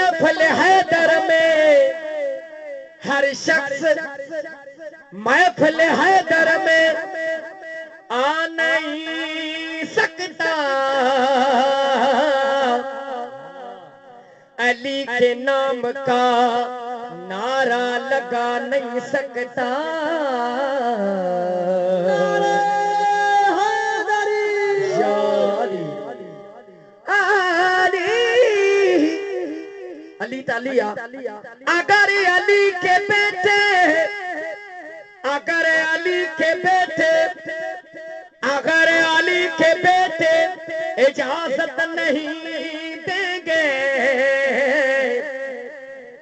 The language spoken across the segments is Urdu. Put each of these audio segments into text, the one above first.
محفل حیدر میں ہر شخص محفل حیدر میں آ نہیں سکتا، علی کے نام کا نعرہ لگا نہیں سکتا۔ علی تعالی اگر علی کے بیٹے، اگر علی کے بیٹے، اگر علی کے بیٹے اجازت نہیں دیں گے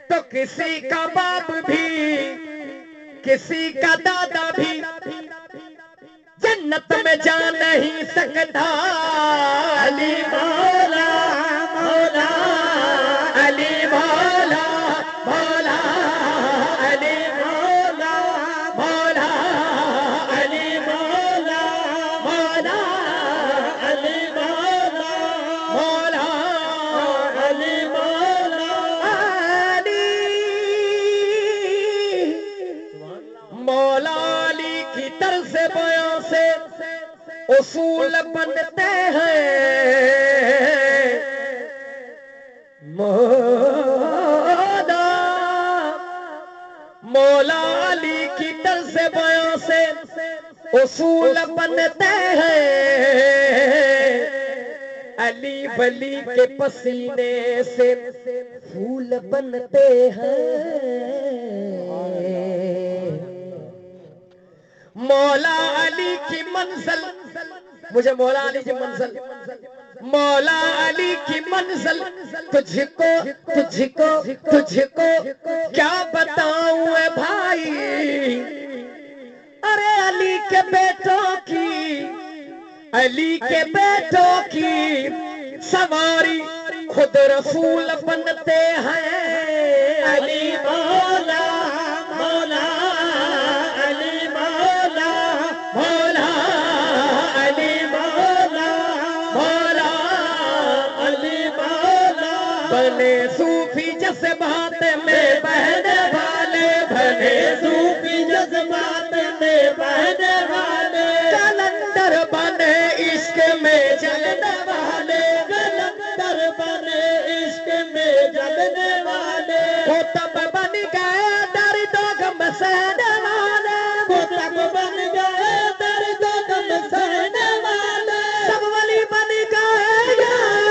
تو کسی کا باپ بھی، کسی کا دادا بھی جنت میں جا نہیں سکتا۔ علی مولا مولا، علی مولا مولا، علی مولا مولا، علی مولا مولا، علی مولا مولا، علی مولا علی مولا علی کی طرز بیان سے اصول بنتے ہیں۔ مولا علی کی طرز بیان سے اصول بنتے ہیں۔ علی ولی کے پسینے سے پھول بنتے ہیں۔ مولا علی کی منزل، مجھے مولا علی کی منزل، مولا علی کی منزل تجھ کو تجھ کو تجھ کو کیا بتاؤں اے بھائی، ارے علی کے بیٹوں کی، علی کے بیٹوں کی سواری خود رسول بنتے ہیں۔ علی مولا مولا، علی مولا مولا، علی مولا مولا، علی مولا بنے صوفی جذبات میں بہنے والے، بنے صوفی جذبات میں بہنے والے، کلندر بنے عشق میں جلنے والے، کلندر بنے عشق میں جلنے والے، قطب بن گئے درد و غم سہنے والے، قطب بن گئے درد و غم سہنے والے، سب ولی بن گئے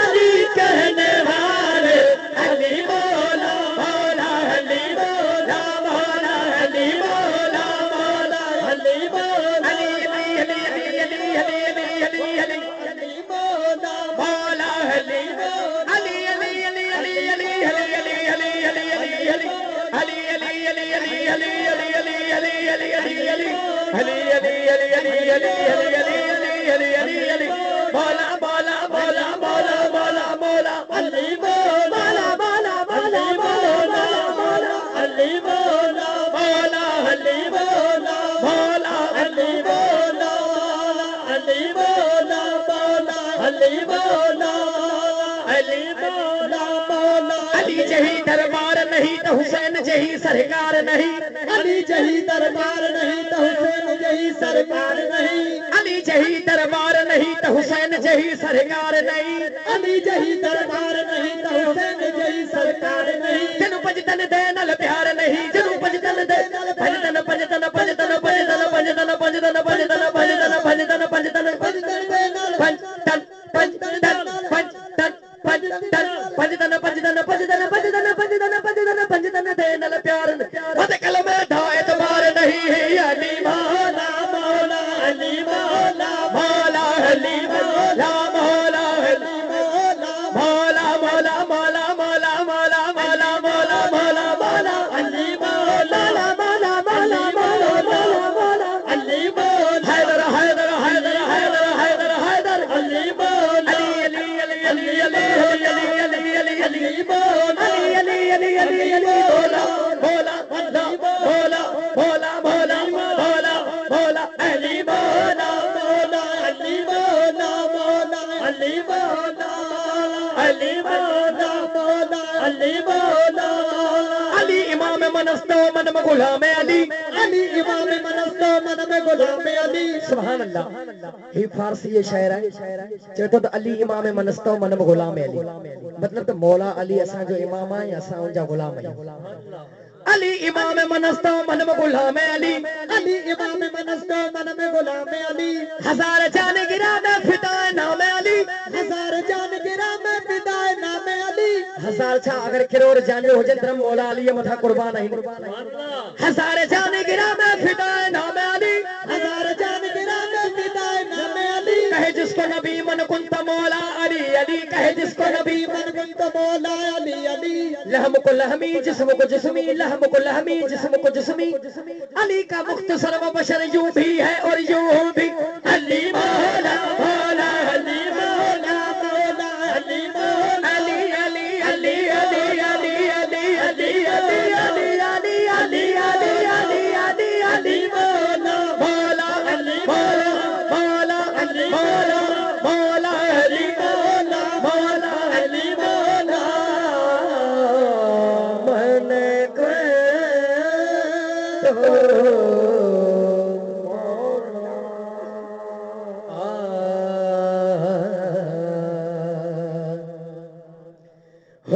علی کہنے والے۔ علی مولا مولا، علی مولا مولا، علی مولا مولا، علی مولا، علی علی علی علی علی علی علی علی مولا مولا، علی علی علی علی علی علی علی علی علی علی علی علی علی جہی دربار نہیں تو حسین جہی سرکار نہیں، علی جہی دربار نہیں تو حسین جہی سرکار نہیں، علی جہی دربار نہیں تو حسین جہی سرکار نہیں، علی جہی دربار نہیں تو حسین جہی سرکار نہیں، جنو پجتن دے نال پیار نہیں، جنو پجتن دے پجتن پجتن پجتن پجتن پجتن پجتن پجتن پجتن پجتن پجتن پجتن دے نال پجتن پجتن پجتن پجتن پجتن پجتن پجتن پجتن پجتن پجتن دے نال پیار بد کلمہ دا اعتبار نہیں ہے۔ علی مولا مولا، علی مولا مولا، علی مولا مولا، علی مولا مولا مولا مولا مولا مولا مولا مولا مولا، علی مولا مولا مولا مولا مولا مولا، علی مولا حیدر حیدر حیدر حیدر حیدر حیدر، علی مولا علی علی علی علی علی علی علی علی مولا علی علی علی علی مولا مولا مولا مولا مولا مولا مولا، علی مولا مولا، علی مولا مولا، علی مولا علی مولا مولا، علی مولا من استو من میں غلام علی علی امام من استو من میں غلام علی سبحان اللہ یہ فارسی شاعر ہے چوتھا تو علی امام من استو من میں غلام علی مطلب تو مولا علی اساں جو امام ہے اساں ان جا غلام ہے علی امام من استو من میں غلام علی علی امام من استو من میں غلام علی ہزار جان گرا میں فدائے نام علی ہزار جان گرا میں فدائے نام علی ہزار چھا اگر کروڑ جان ہو جن ترم مولا علی متھا قربان ہے ہزار جان گرا میں فدائے نام علی ہزار جان گرا میں فدائے نام علی کہے جس کو نبی من کنت مولا علی علی کہے جس کو نبی من کنت مولا علی علی لہم کو لہمی جسم کو جسمی لہم کو لہمی جسم کو جسمی علی کا مختصر و بشر یوں بھی ہے اور یوں بھی علی مولا مولا علی مولا مولا علی مولا علی علی علی علی علی علی علی علی علی علی علی علی علی علی مولا مولا علی مولا مولا علی مولا مولا علی مولا مولا علی مولا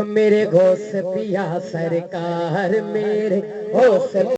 میرے غوث پیا سرکار میرے غوث